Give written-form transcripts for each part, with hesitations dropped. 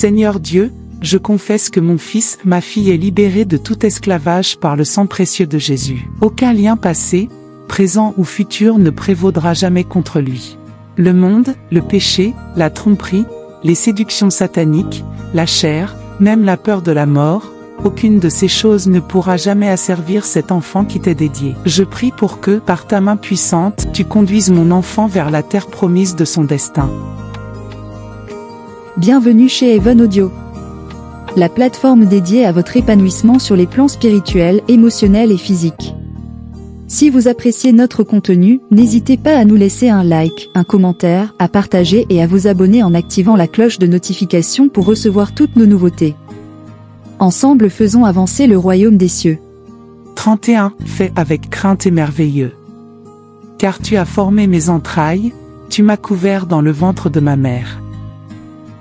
Seigneur Dieu, je confesse que mon fils, ma fille est libéré de tout esclavage par le sang précieux de Jésus. Aucun lien passé, présent ou futur ne prévaudra jamais contre lui. Le monde, le péché, la tromperie, les séductions sataniques, la chair, même la peur de la mort, aucune de ces choses ne pourra jamais asservir cet enfant qui t'est dédié. Je prie pour que, par ta main puissante, tu conduises mon enfant vers la terre promise de son destin. Bienvenue chez Even Audio, la plateforme dédiée à votre épanouissement sur les plans spirituels, émotionnels et physiques. Si vous appréciez notre contenu, n'hésitez pas à nous laisser un like, un commentaire, à partager et à vous abonner en activant la cloche de notification pour recevoir toutes nos nouveautés. Ensemble faisons avancer le royaume des cieux. 31. Fais avec crainte et merveilleux. Car tu as formé mes entrailles, tu m'as couvert dans le ventre de ma mère.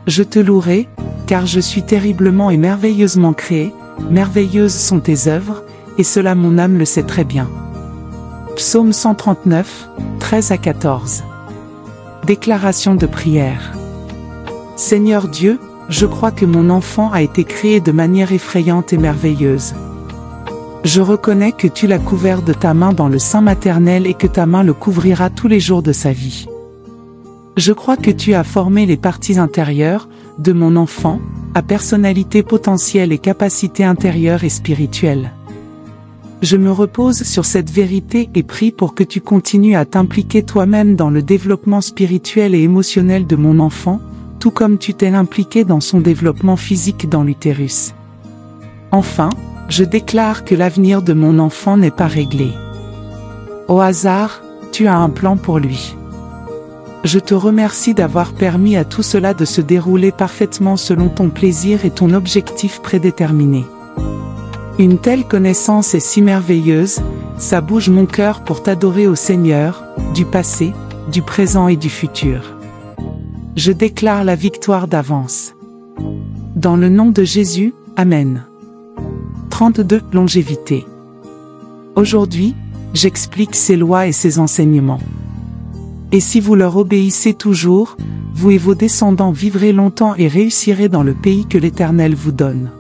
Je te louerai, car je suis terriblement et merveilleusement créé, merveilleuses sont tes œuvres, et cela mon âme le sait très bien. Psaume 139, 13 à 14. Déclaration de prière. Seigneur Dieu, je crois que mon enfant a été créé de manière effrayante et merveilleuse. Je reconnais que tu l'as couvert de ta main dans le sein maternel et que ta main le couvrira tous les jours de sa vie. Je crois que tu as formé les parties intérieures de mon enfant, à personnalité potentielle et capacité intérieure et spirituelle. Je me repose sur cette vérité et prie pour que tu continues à t'impliquer toi-même dans le développement spirituel et émotionnel de mon enfant, tout comme tu t'es impliqué dans son développement physique dans l'utérus. Enfin, je déclare que l'avenir de mon enfant n'est pas réglé. Au hasard, tu as un plan pour lui. Je te remercie d'avoir permis à tout cela de se dérouler parfaitement selon ton plaisir et ton objectif prédéterminé. Une telle connaissance est si merveilleuse, ça bouge mon cœur pour t'adorer au Seigneur, du passé, du présent et du futur. Je déclare la victoire d'avance. Dans le nom de Jésus, Amen. 32. Longévité. Aujourd'hui, j'explique ces lois et ces enseignements. Et si vous leur obéissez toujours, vous et vos descendants vivrez longtemps et réussirez dans le pays que l'Éternel vous donne.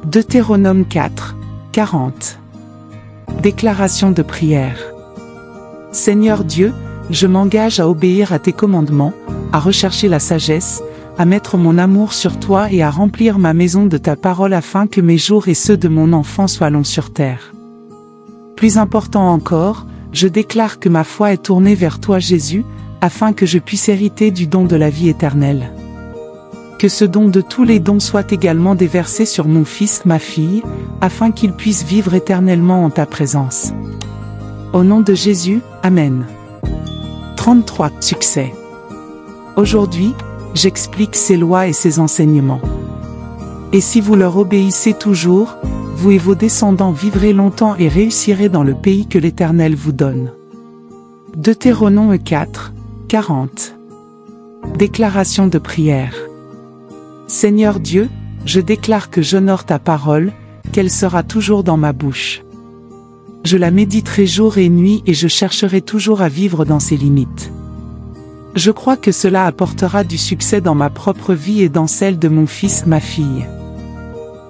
Deutéronome 4, 40. Déclaration de prière. Seigneur Dieu, je m'engage à obéir à tes commandements, à rechercher la sagesse, à mettre mon amour sur toi et à remplir ma maison de ta parole afin que mes jours et ceux de mon enfant soient longs sur terre. Plus important encore, je déclare que ma foi est tournée vers toi Jésus, afin que je puisse hériter du don de la vie éternelle. Que ce don de tous les dons soit également déversé sur mon fils, ma fille, afin qu'ils puissent vivre éternellement en ta présence. Au nom de Jésus, Amen. 33. Succès. Aujourd'hui, j'explique ces lois et ces enseignements. Et si vous leur obéissez toujours, vous et vos descendants vivrez longtemps et réussirez dans le pays que l'Éternel vous donne. Deutéronome 4, 40. Déclaration de prière. Seigneur Dieu, je déclare que j'honore ta parole, qu'elle sera toujours dans ma bouche. Je la méditerai jour et nuit et je chercherai toujours à vivre dans ses limites. Je crois que cela apportera du succès dans ma propre vie et dans celle de mon fils, ma fille.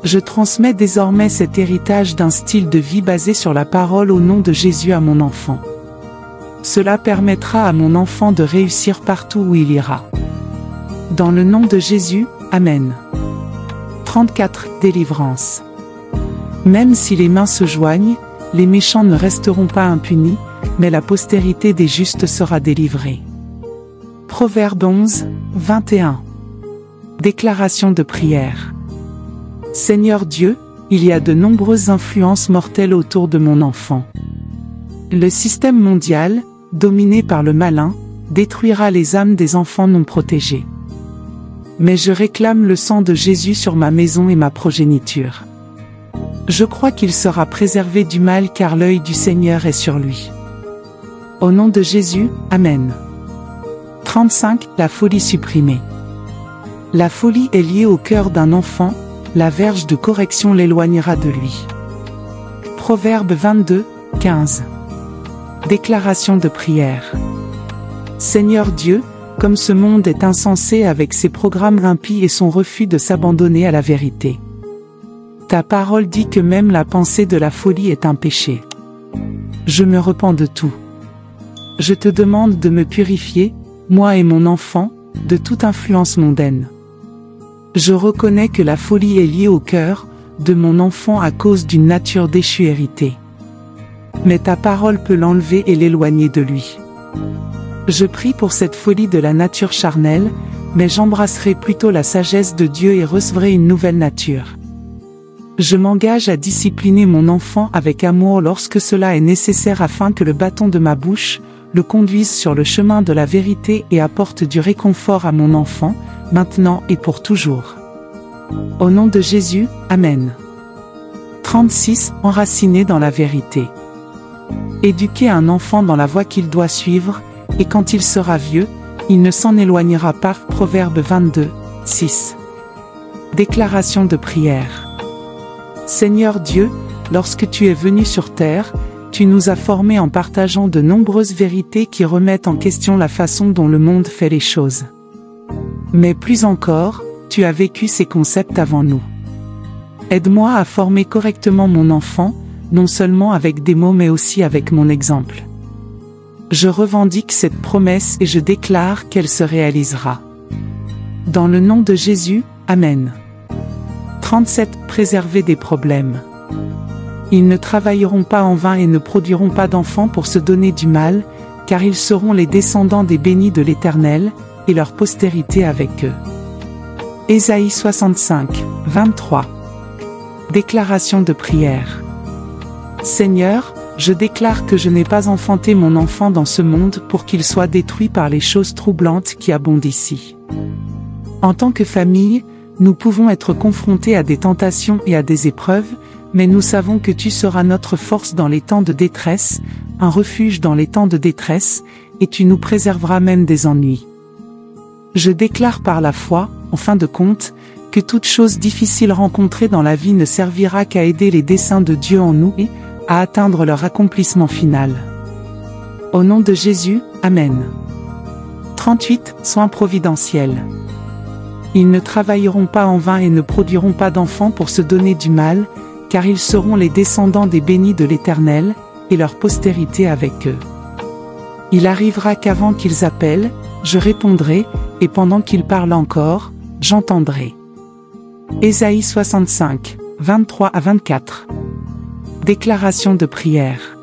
Je transmets désormais cet héritage d'un style de vie basé sur la parole au nom de Jésus à mon enfant. Cela permettra à mon enfant de réussir partout où il ira. Dans le nom de Jésus, Amen. 34. Délivrance. Même si les mains se joignent, les méchants ne resteront pas impunis, mais la postérité des justes sera délivrée. Proverbe 11, 21. Déclaration de prière. Seigneur Dieu, il y a de nombreuses influences mortelles autour de mon enfant. Le système mondial, dominé par le malin, détruira les âmes des enfants non protégés. Mais je réclame le sang de Jésus sur ma maison et ma progéniture. Je crois qu'il sera préservé du mal car l'œil du Seigneur est sur lui. Au nom de Jésus, Amen. 35. La folie supprimée. La folie est liée au cœur d'un enfant, la verge de correction l'éloignera de lui. Proverbe 22, 15. Déclaration de prière. Seigneur Dieu, comme ce monde est insensé avec ses programmes impies et son refus de s'abandonner à la vérité. Ta parole dit que même la pensée de la folie est un péché. Je me repens de tout. Je te demande de me purifier, moi et mon enfant, de toute influence mondaine. Je reconnais que la folie est liée au cœur de mon enfant à cause d'une nature déchue héritée. Mais ta parole peut l'enlever et l'éloigner de lui. Je prie pour cette folie de la nature charnelle, mais j'embrasserai plutôt la sagesse de Dieu et recevrai une nouvelle nature. Je m'engage à discipliner mon enfant avec amour lorsque cela est nécessaire afin que le bâton de ma bouche le conduise sur le chemin de la vérité et apporte du réconfort à mon enfant, maintenant et pour toujours. Au nom de Jésus, Amen. 36. Enraciné dans la vérité. Éduquer un enfant dans la voie qu'il doit suivre, et quand il sera vieux, il ne s'en éloignera pas. Proverbe 22, 6. Déclaration de prière. Seigneur Dieu, lorsque tu es venu sur terre, tu nous as formés en partageant de nombreuses vérités qui remettent en question la façon dont le monde fait les choses. Mais plus encore, tu as vécu ces concepts avant nous. Aide-moi à former correctement mon enfant, non seulement avec des mots mais aussi avec mon exemple. Je revendique cette promesse et je déclare qu'elle se réalisera. Dans le nom de Jésus, Amen. 37. Préserver des problèmes. Ils ne travailleront pas en vain et ne produiront pas d'enfants pour se donner du mal, car ils seront les descendants des bénis de l'Éternel, et leur postérité avec eux. Ésaïe 65, 23. Déclaration de prière. Seigneur, je déclare que je n'ai pas enfanté mon enfant dans ce monde pour qu'il soit détruit par les choses troublantes qui abondent ici. En tant que famille, nous pouvons être confrontés à des tentations et à des épreuves, mais nous savons que tu seras notre force dans les temps de détresse, un refuge dans les temps de détresse, et tu nous préserveras même des ennuis. Je déclare par la foi, en fin de compte, que toute chose difficile rencontrée dans la vie ne servira qu'à aider les desseins de Dieu en nous et à atteindre leur accomplissement final. Au nom de Jésus, Amen. 38. Soins providentiels. Ils ne travailleront pas en vain et ne produiront pas d'enfants pour se donner du mal, car ils seront les descendants des bénis de l'Éternel, et leur postérité avec eux. Il arrivera qu'avant qu'ils appellent, je répondrai, et pendant qu'ils parlent encore, j'entendrai. Ésaïe 65, 23 à 24. Déclaration de prière.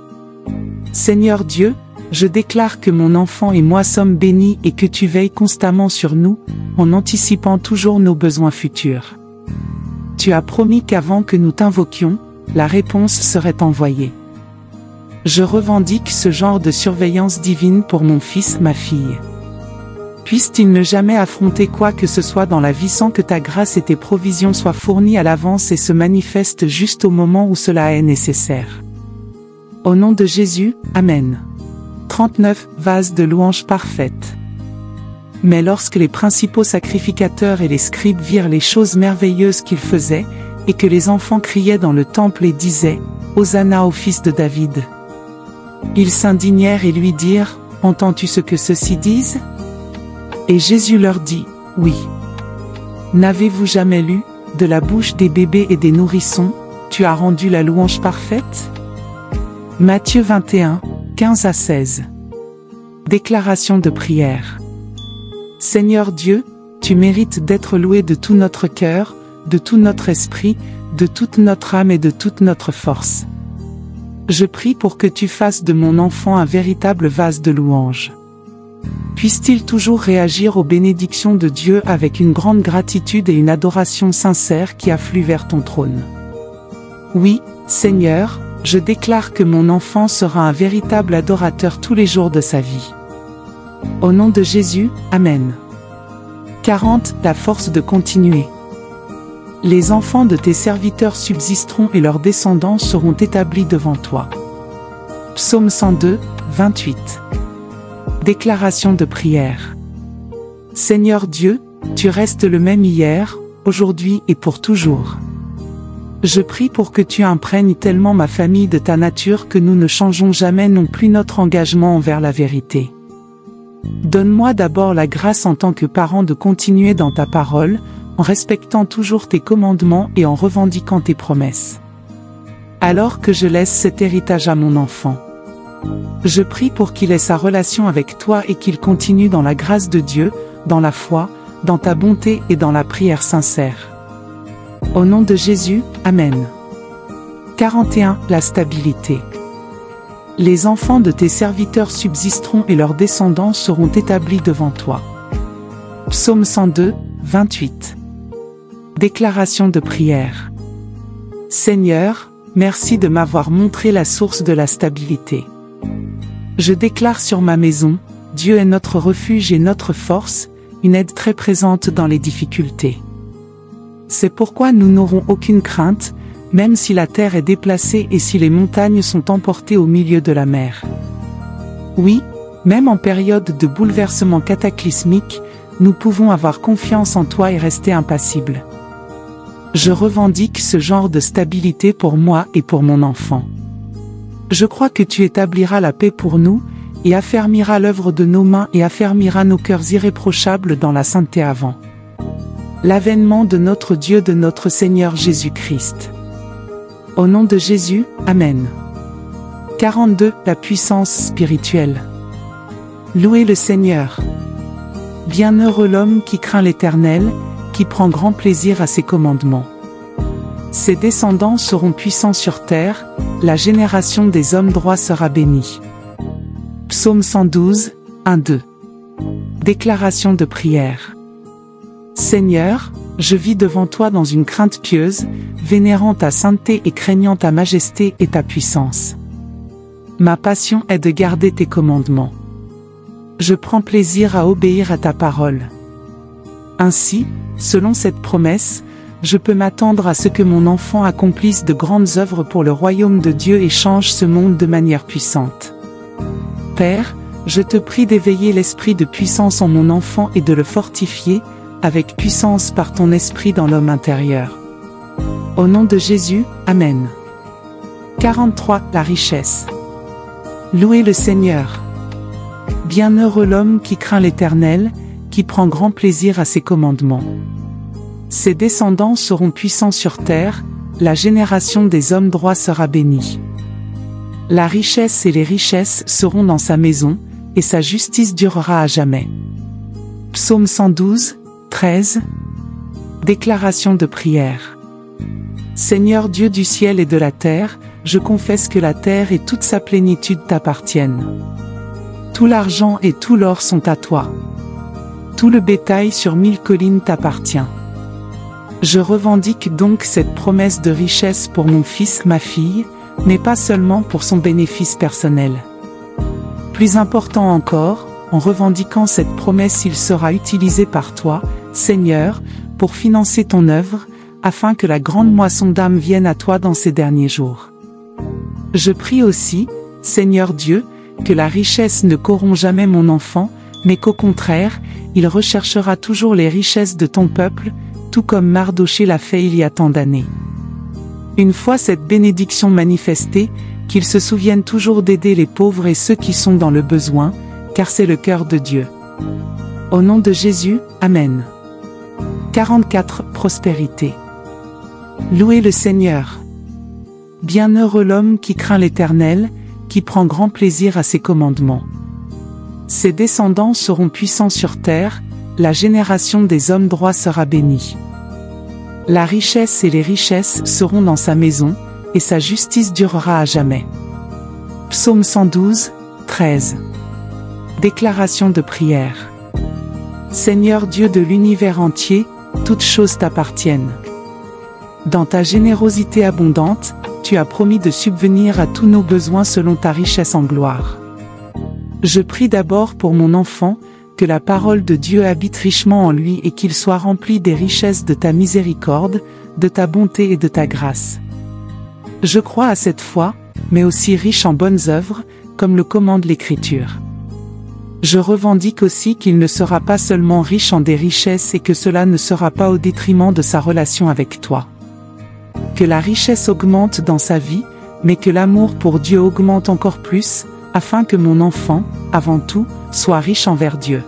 Seigneur Dieu, je déclare que mon enfant et moi sommes bénis et que tu veilles constamment sur nous, en anticipant toujours nos besoins futurs. Tu as promis qu'avant que nous t'invoquions, la réponse serait envoyée. Je revendique ce genre de surveillance divine pour mon fils, ma fille. Puisse-t-il ne jamais affronter quoi que ce soit dans la vie sans que ta grâce et tes provisions soient fournies à l'avance et se manifestent juste au moment où cela est nécessaire. Au nom de Jésus, Amen. 39. Vase de louange parfaite. Mais lorsque les principaux sacrificateurs et les scribes virent les choses merveilleuses qu'il faisait, et que les enfants criaient dans le temple et disaient « Hosanna au fils de David », ils s'indignèrent et lui dirent « Entends-tu ce que ceux-ci disent ?» Et Jésus leur dit « Oui. N'avez-vous jamais lu, de la bouche des bébés et des nourrissons, tu as rendu la louange parfaite ?» Matthieu 21, 15 à 16. Déclaration de prière. Seigneur Dieu, tu mérites d'être loué de tout notre cœur, de tout notre esprit, de toute notre âme et de toute notre force. Je prie pour que tu fasses de mon enfant un véritable vase de louange. Puisse-t-il toujours réagir aux bénédictions de Dieu avec une grande gratitude et une adoration sincère qui afflue vers ton trône. Oui, Seigneur, je déclare que mon enfant sera un véritable adorateur tous les jours de sa vie. Au nom de Jésus, Amen. 40. La force de continuer. Les enfants de tes serviteurs subsisteront et leurs descendants seront établis devant toi. Psaume 102, 28. Déclaration de prière. Seigneur Dieu, tu restes le même hier, aujourd'hui et pour toujours. Je prie pour que tu imprègnes tellement ma famille de ta nature que nous ne changeons jamais non plus notre engagement envers la vérité. Donne-moi d'abord la grâce en tant que parent de continuer dans ta parole, en respectant toujours tes commandements et en revendiquant tes promesses. Alors que je laisse cet héritage à mon enfant, je prie pour qu'il ait sa relation avec toi et qu'il continue dans la grâce de Dieu, dans la foi, dans ta bonté et dans la prière sincère. Au nom de Jésus, Amen. 41. La stabilité. Les enfants de tes serviteurs subsisteront et leurs descendants seront établis devant toi. Psaume 102, 28. Déclaration de prière. Seigneur, merci de m'avoir montré la source de la stabilité. Je déclare sur ma maison, Dieu est notre refuge et notre force, une aide très présente dans les difficultés. C'est pourquoi nous n'aurons aucune crainte, même si la terre est déplacée et si les montagnes sont emportées au milieu de la mer. Oui, même en période de bouleversement cataclysmique, nous pouvons avoir confiance en toi et rester impassibles. Je revendique ce genre de stabilité pour moi et pour mon enfant. Je crois que tu établiras la paix pour nous, et affermiras l'œuvre de nos mains et affermiras nos cœurs irréprochables dans la sainteté avant l'avènement de notre Dieu, de notre Seigneur Jésus-Christ. Au nom de Jésus, Amen. 42. La puissance spirituelle. Louez le Seigneur. Bienheureux l'homme qui craint l'Éternel, qui prend grand plaisir à ses commandements. Ses descendants seront puissants sur terre, la génération des hommes droits sera bénie. Psaume 112, 1-2. Déclaration de prière. Seigneur, je vis devant toi dans une crainte pieuse, vénérant ta sainteté et craignant ta majesté et ta puissance. Ma passion est de garder tes commandements. Je prends plaisir à obéir à ta parole. Ainsi, selon cette promesse, je peux m'attendre à ce que mon enfant accomplisse de grandes œuvres pour le royaume de Dieu et change ce monde de manière puissante. Père, je te prie d'éveiller l'esprit de puissance en mon enfant et de le fortifier, avec puissance par ton esprit dans l'homme intérieur. Au nom de Jésus, Amen. 43. La richesse. Louez le Seigneur. Bienheureux l'homme qui craint l'Éternel, qui prend grand plaisir à ses commandements. Ses descendants seront puissants sur terre, la génération des hommes droits sera bénie. La richesse et les richesses seront dans sa maison, et sa justice durera à jamais. Psaume 112, 13. Déclaration de prière. Seigneur Dieu du ciel et de la terre, je confesse que la terre et toute sa plénitude t'appartiennent. Tout l'argent et tout l'or sont à toi. Tout le bétail sur 1000 collines t'appartient. Je revendique donc cette promesse de richesse pour mon fils, ma fille, mais pas seulement pour son bénéfice personnel. Plus important encore, en revendiquant cette promesse, il sera utilisé par toi, Seigneur, pour financer ton œuvre, afin que la grande moisson d'âmes vienne à toi dans ces derniers jours. Je prie aussi, Seigneur Dieu, que la richesse ne corrompt jamais mon enfant, mais qu'au contraire, il recherchera toujours les richesses de ton peuple, tout comme Mardoché l'a fait il y a tant d'années. Une fois cette bénédiction manifestée, qu'il se souvienne toujours d'aider les pauvres et ceux qui sont dans le besoin, car c'est le cœur de Dieu. Au nom de Jésus, Amen. 44. Prospérité. Louez le Seigneur. Bienheureux l'homme qui craint l'Éternel, qui prend grand plaisir à ses commandements. Ses descendants seront puissants sur terre, la génération des hommes droits sera bénie. La richesse et les richesses seront dans sa maison, et sa justice durera à jamais. Psaume 112, 13. Déclaration de prière. Seigneur Dieu de l'univers entier, toutes choses t'appartiennent. Dans ta générosité abondante, tu as promis de subvenir à tous nos besoins selon ta richesse en gloire. Je prie d'abord pour mon enfant, que la parole de Dieu habite richement en lui et qu'il soit rempli des richesses de ta miséricorde, de ta bonté et de ta grâce. Je crois à cette foi, mais aussi riche en bonnes œuvres, comme le commande l'Écriture. Je revendique aussi qu'il ne sera pas seulement riche en des richesses et que cela ne sera pas au détriment de sa relation avec toi. Que la richesse augmente dans sa vie, mais que l'amour pour Dieu augmente encore plus, afin que mon enfant, avant tout, soit riche envers Dieu.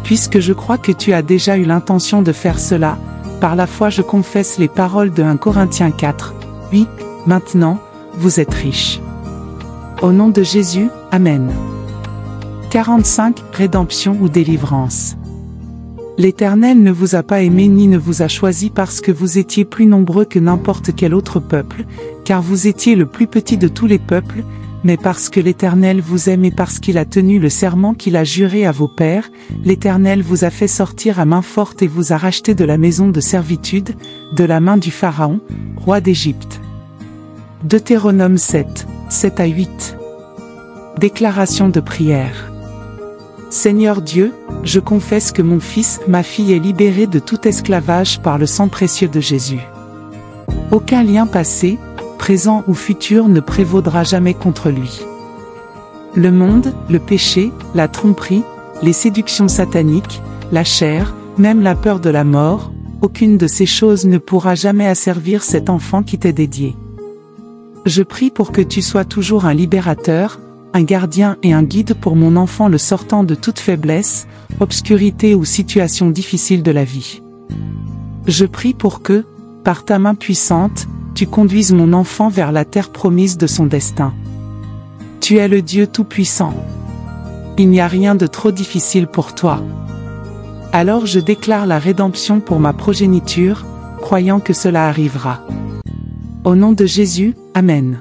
Puisque je crois que tu as déjà eu l'intention de faire cela, par la foi je confesse les paroles de 1 Corinthiens 4, oui, maintenant, vous êtes riches. Au nom de Jésus, Amen. 45. Rédemption ou délivrance. L'Éternel ne vous a pas aimé ni ne vous a choisi parce que vous étiez plus nombreux que n'importe quel autre peuple, car vous étiez le plus petit de tous les peuples, mais parce que l'Éternel vous aime et parce qu'il a tenu le serment qu'il a juré à vos pères, l'Éternel vous a fait sortir à main forte et vous a racheté de la maison de servitude, de la main du Pharaon, roi d'Égypte. Deutéronome 7, 7 à 8. Déclaration de prière. Seigneur Dieu, je confesse que mon fils, ma fille est libéré de tout esclavage par le sang précieux de Jésus. Aucun lien passé, présent ou futur ne prévaudra jamais contre lui. Le monde, le péché, la tromperie, les séductions sataniques, la chair, même la peur de la mort, aucune de ces choses ne pourra jamais asservir cet enfant qui t'est dédié. Je prie pour que tu sois toujours un libérateur, un gardien et un guide pour mon enfant le sortant de toute faiblesse, obscurité ou situation difficile de la vie. Je prie pour que, par ta main puissante, tu conduises mon enfant vers la terre promise de son destin. Tu es le Dieu Tout-Puissant. Il n'y a rien de trop difficile pour toi. Alors je déclare la rédemption pour ma progéniture, croyant que cela arrivera. Au nom de Jésus, Amen.